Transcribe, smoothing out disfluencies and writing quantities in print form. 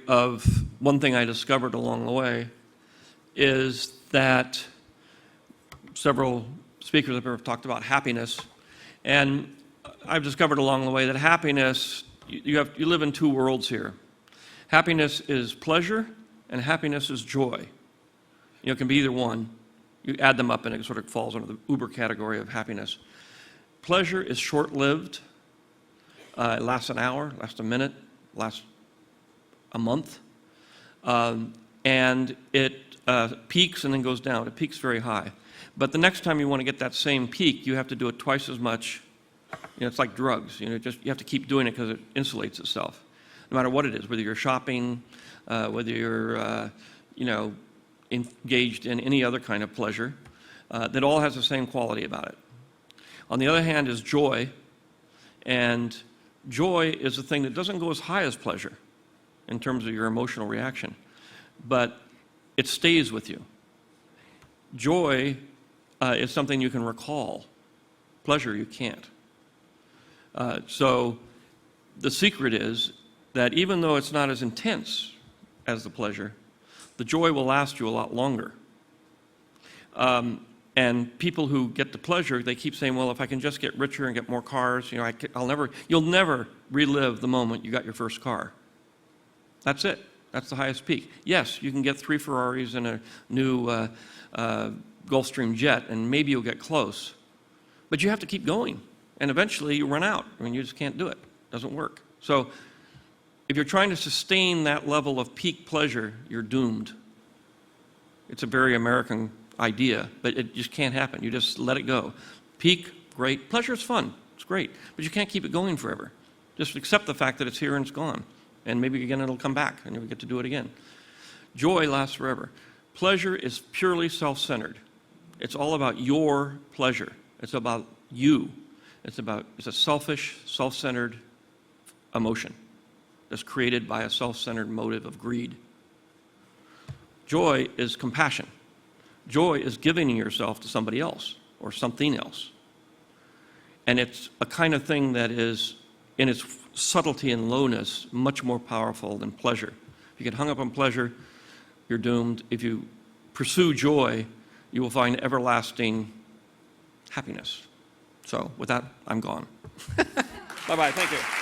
of one thing I discovered along the way is that several speakers up here have talked about happiness, and I've discovered along the way that happiness, you live in two worlds here. Happiness is pleasure, and happiness is joy. It can be either one. You add them up and it sort of falls under the uber category of happiness. Pleasure is short-lived. It lasts an hour, lasts a minute, lasts a month. And it peaks and then goes down. It peaks very high. But the next time you want to get that same peak, you have to do it twice as much. It's like drugs. You have to keep doing it because it insulates itself, no matter what it is, whether you're shopping, whether you're, engaged in any other kind of pleasure, that all has the same quality about it. On the other hand is joy, and joy is the thing that doesn't go as high as pleasure in terms of your emotional reaction, but it stays with you. Joy is something you can recall. Pleasure you can't. So the secret is that even though it's not as intense as the pleasure, the joy will last you a lot longer. And people who get the pleasure, they keep saying, well, if I can just get richer and get more cars, you'll never relive the moment you got your first car. That's it. That's the highest peak. Yes, you can get 3 Ferraris and a new Gulfstream jet, and maybe you'll get close. But you have to keep going. And eventually you run out. You just can't do it. It doesn't work. So if you're trying to sustain that level of peak pleasure, you're doomed. It's a very American idea, but it just can't happen. You just let it go. Peak, great. Pleasure is fun. It's great. But you can't keep it going forever. Just accept the fact that it's here and it's gone. And maybe again it'll come back and you'll get to do it again. Joy lasts forever. Pleasure is purely self-centered. It's all about your pleasure. It's about you. It's a selfish, self-centered emotion that's created by a self-centered motive of greed. Joy is compassion. Joy is giving yourself to somebody else or something else. And it's a kind of thing that is, in its subtlety and lowness, much more powerful than pleasure. If you get hung up on pleasure, you're doomed. If you pursue joy, you will find everlasting happiness. So with that, I'm gone. Bye-bye. Thank you.